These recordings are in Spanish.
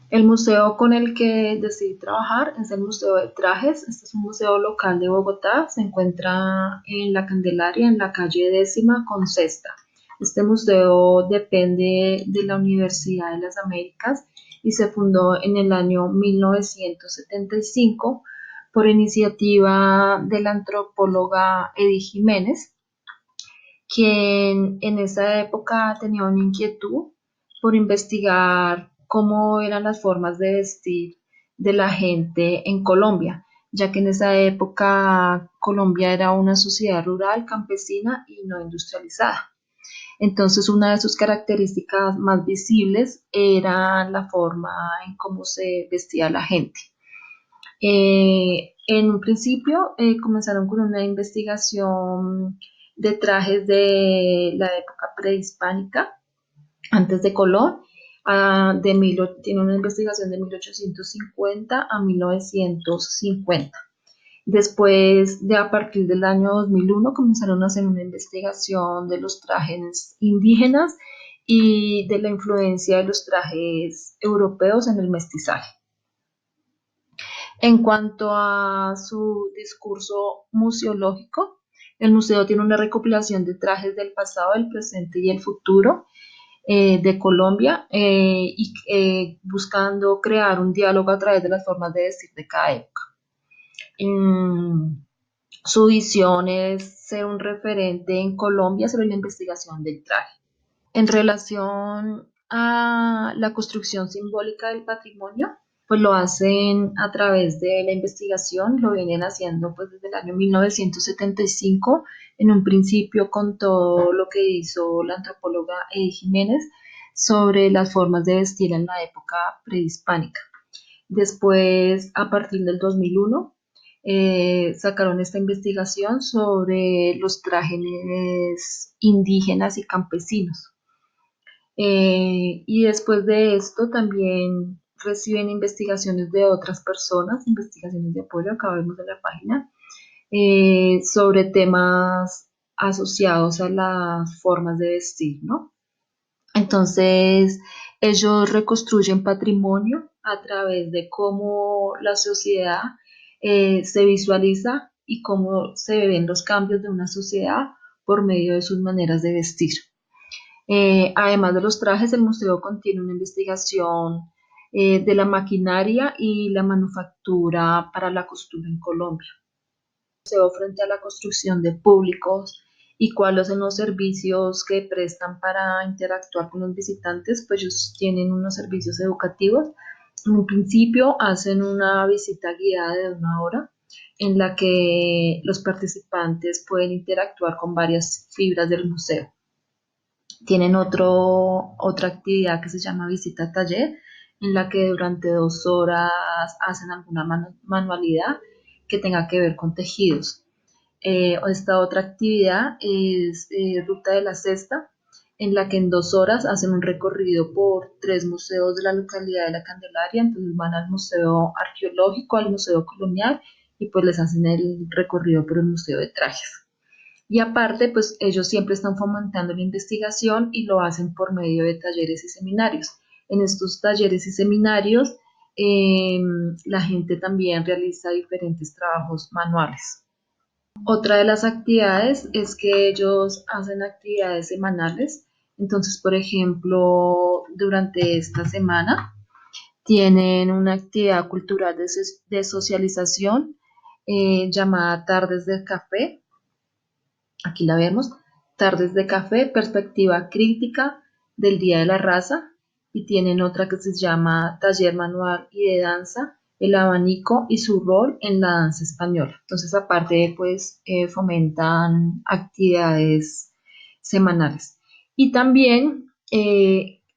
El museo con el que decidí trabajar es el Museo de Trajes. Este es un museo local de Bogotá. Se encuentra en La Candelaria, en la calle décima con sexta. Este museo depende de la Universidad de las Américas y se fundó en el año 1975 por iniciativa de la antropóloga Edith Jiménez, quien en esa época tenía una inquietud por investigar cómo eran las formas de vestir de la gente en Colombia, ya que en esa época Colombia era una sociedad rural, campesina y no industrializada. Entonces, una de sus características más visibles era la forma en cómo se vestía la gente. En un principio comenzaron con una investigación de trajes de la época prehispánica, antes de Colón, tiene una investigación de 1850 a 1950. Después, de a partir del año 2001, comenzaron a hacer una investigación de los trajes indígenas y de la influencia de los trajes europeos en el mestizaje. En cuanto a su discurso museológico, el museo tiene una recopilación de trajes del pasado, el presente y el futuro de Colombia buscando crear un diálogo a través de las formas de vestir de cada época. Su visión es ser un referente en Colombia sobre la investigación del traje. En relación a la construcción simbólica del patrimonio, pues lo hacen a través de la investigación, lo vienen haciendo pues desde el año 1975, en un principio con todo lo que hizo la antropóloga Edith Jiménez sobre las formas de vestir en la época prehispánica. Después, a partir del 2001, sacaron esta investigación sobre los trajes indígenas y campesinos. Y después de esto también reciben investigaciones de otras personas, investigaciones de apoyo, acá vemos en la página, sobre temas asociados a las formas de vestir, ¿no? Entonces, ellos reconstruyen patrimonio a través de cómo la sociedad se visualiza y cómo se ven los cambios de una sociedad por medio de sus maneras de vestir. Además de los trajes, el museo contiene una investigación de la maquinaria y la manufactura para la costura en Colombia. Museo frente a la construcción de públicos y cuáles son los servicios que prestan para interactuar con los visitantes, pues ellos tienen unos servicios educativos. En un principio hacen una visita guiada de 1 hora en la que los participantes pueden interactuar con varias fibras del museo. Tienen otra actividad que se llama visita taller, en la que durante 2 horas hacen alguna manualidad que tenga que ver con tejidos. Esta otra actividad es Ruta de la Cesta, en la que en 2 horas hacen un recorrido por 3 museos de la localidad de La Candelaria. Entonces van al Museo Arqueológico, al Museo Colonial y pues les hacen el recorrido por el Museo de Trajes. Y aparte, pues ellos siempre están fomentando la investigación y lo hacen por medio de talleres y seminarios. En estos talleres y seminarios, eh, la gente también realiza diferentes trabajos manuales. Otra de las actividades es que ellos hacen actividades semanales. Entonces, por ejemplo, durante esta semana tienen una actividad cultural de socialización llamada Tardes del Café. Aquí la vemos, Tardes de Café, perspectiva crítica del Día de la Raza, y tienen otra que se llama Taller Manual y de Danza, el abanico y su rol en la danza española. Entonces, aparte, pues, fomentan actividades semanales. Y también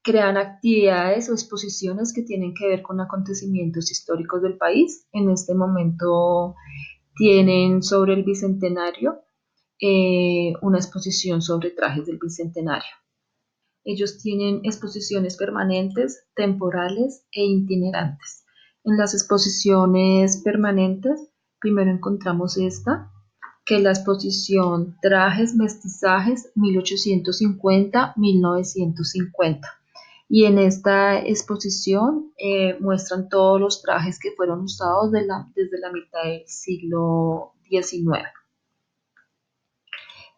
crean actividades o exposiciones que tienen que ver con acontecimientos históricos del país. En este momento tienen sobre el Bicentenario una exposición sobre trajes del Bicentenario. Ellos tienen exposiciones permanentes, temporales e itinerantes. En las exposiciones permanentes, primero encontramos esta, que es la exposición Trajes, Mestizajes 1850-1950. Y en esta exposición muestran todos los trajes que fueron usados desde la mitad del siglo XIX.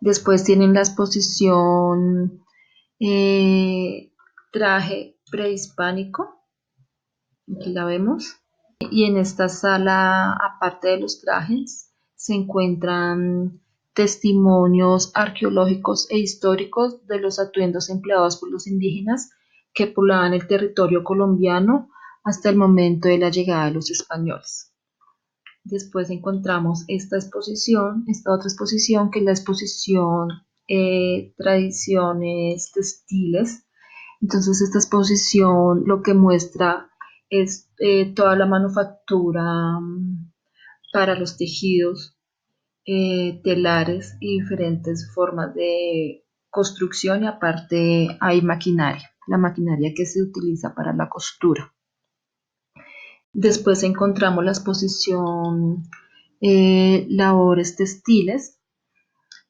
Después tienen la exposición traje prehispánico, aquí la vemos. Y en esta sala, aparte de los trajes, se encuentran testimonios arqueológicos e históricos de los atuendos empleados por los indígenas que poblaban el territorio colombiano hasta el momento de la llegada de los españoles. Después encontramos esta otra exposición, que es la exposición Tradiciones Textiles. Entonces esta exposición lo que muestra es toda la manufactura para los tejidos, telares y diferentes formas de construcción, y aparte hay maquinaria, la maquinaria que se utiliza para la costura. Después encontramos la exposición Labores Textiles,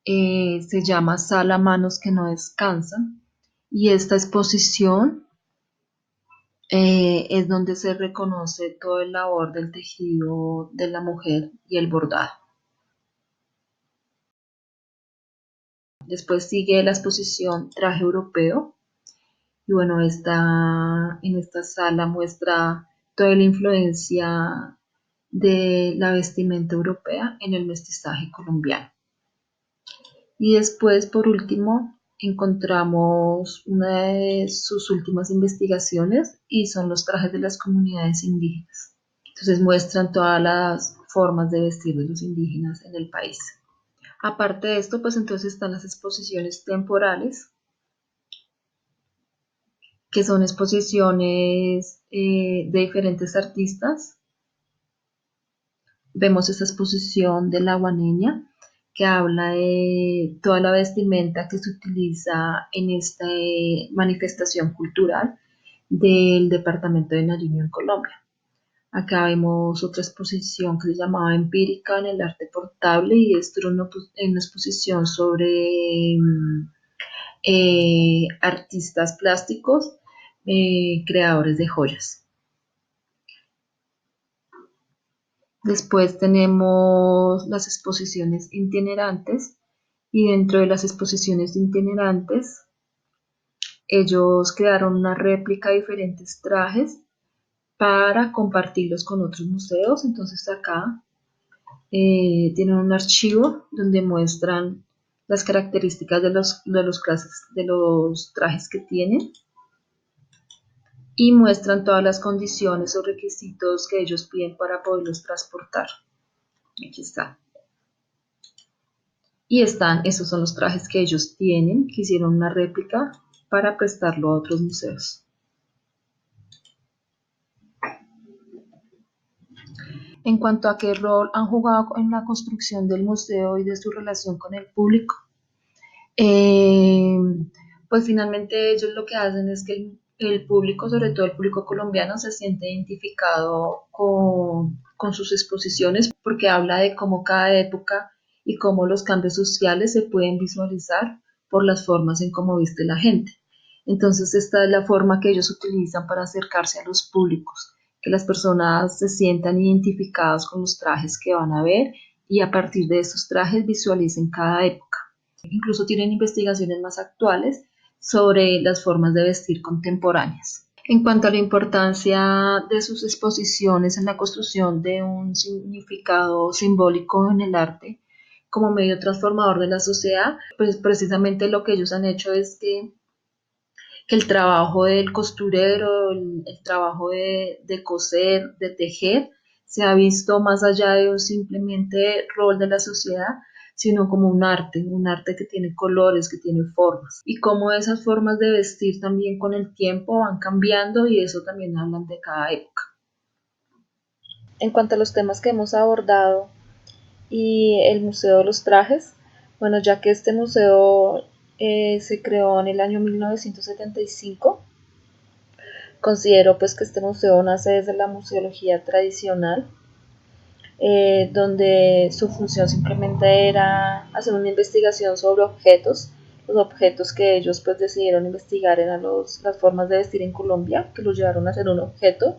se llama Sala Manos que no descansan, y esta exposición es donde se reconoce todo el labor del tejido de la mujer y el bordado. Después sigue la exposición Traje Europeo, y bueno, en esta sala muestra toda la influencia de la vestimenta europea en el mestizaje colombiano. Y después, por último, encontramos una de sus últimas investigaciones, y son los trajes de las comunidades indígenas. Entonces muestran todas las formas de vestir de los indígenas en el país. Aparte de esto, pues entonces están las exposiciones temporales, que son exposiciones de diferentes artistas. Vemos esta exposición de la guaneña, que habla de toda la vestimenta que se utiliza en esta manifestación cultural del departamento de Nariño en Colombia. Acá vemos otra exposición que se llamaba Empírica en el arte portable, y esto era una exposición sobre artistas plásticos, creadores de joyas. Después tenemos las exposiciones itinerantes, y dentro de las exposiciones itinerantes ellos crearon una réplica de diferentes trajes para compartirlos con otros museos. Entonces acá tienen un archivo donde muestran las características de los trajes que tienen, y muestran todas las condiciones o requisitos que ellos piden para poderlos transportar. Aquí está. Y esos son los trajes que ellos tienen, que hicieron una réplica para prestarlo a otros museos. En cuanto a qué rol han jugado en la construcción del museo y de su relación con el público, pues finalmente ellos lo que hacen es que el público, sobre todo el público colombiano, se siente identificado con sus exposiciones, porque habla de cómo cada época y cómo los cambios sociales se pueden visualizar por las formas en cómo viste la gente. Entonces esta es la forma que ellos utilizan para acercarse a los públicos, que las personas se sientan identificados con los trajes que van a ver, y a partir de esos trajes visualicen cada época. Incluso tienen investigaciones más actuales sobre las formas de vestir contemporáneas. En cuanto a la importancia de sus exposiciones en la construcción de un significado simbólico en el arte como medio transformador de la sociedad, pues precisamente lo que ellos han hecho es que el trabajo del costurero, el trabajo de coser, de tejer, se ha visto más allá de un simplemente rol de la sociedad, sino como un arte que tiene colores, que tiene formas, y cómo esas formas de vestir también con el tiempo van cambiando, y eso también hablan de cada época. En cuanto a los temas que hemos abordado y el Museo de los Trajes, bueno, ya que este museo se creó en el año 1975, considero pues que este museo nace desde la museología tradicional, donde su función simplemente era hacer una investigación sobre objetos los objetos que ellos pues decidieron investigar eran las formas de vestir en Colombia, que los llevaron a ser un objeto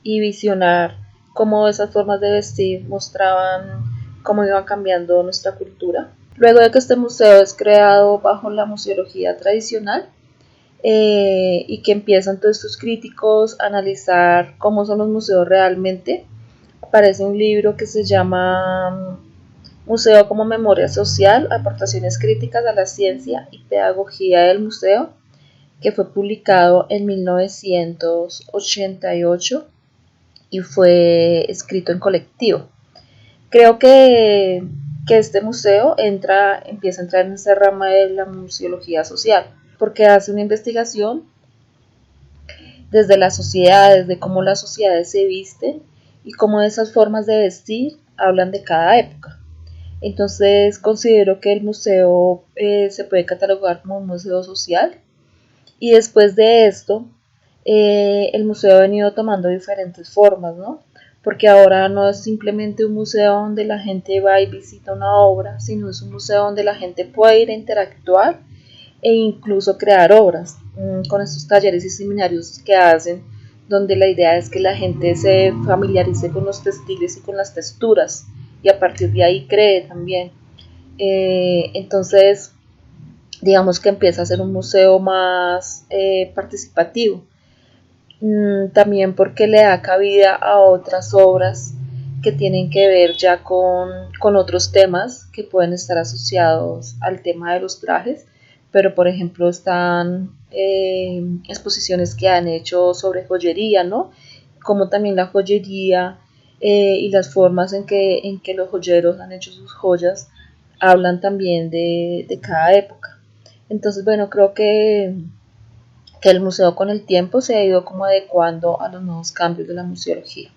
y visionar cómo esas formas de vestir mostraban cómo iba cambiando nuestra cultura. Luego de que este museo es creado bajo la museología tradicional, y que empiezan todos estos críticos a analizar cómo son los museos realmente, aparece un libro que se llama Museo como Memoria Social, aportaciones críticas a la ciencia y pedagogía del museo, que fue publicado en 1988 y fue escrito en colectivo. Creo que este museo empieza a entrar en esa rama de la museología social, porque hace una investigación desde las sociedades, de cómo las sociedades se visten y cómo esas formas de vestir hablan de cada época. Entonces considero que el museo se puede catalogar como un museo social, y después de esto el museo ha venido tomando diferentes formas, ¿no? Porque ahora no es simplemente un museo donde la gente va y visita una obra, sino es un museo donde la gente puede ir a interactuar e incluso crear obras con estos talleres y seminarios que hacen, donde la idea es que la gente se familiarice con los textiles y con las texturas y a partir de ahí cree también. Entonces, digamos que empieza a ser un museo más participativo. También porque le da cabida a otras obras que tienen que ver ya con otros temas que pueden estar asociados al tema de los trajes, pero por ejemplo están exposiciones que han hecho sobre joyería, ¿no? Como también la joyería y las formas en que los joyeros han hecho sus joyas hablan también de cada época. Entonces, bueno, creo que el museo con el tiempo se ha ido como adecuando a los nuevos cambios de la museología.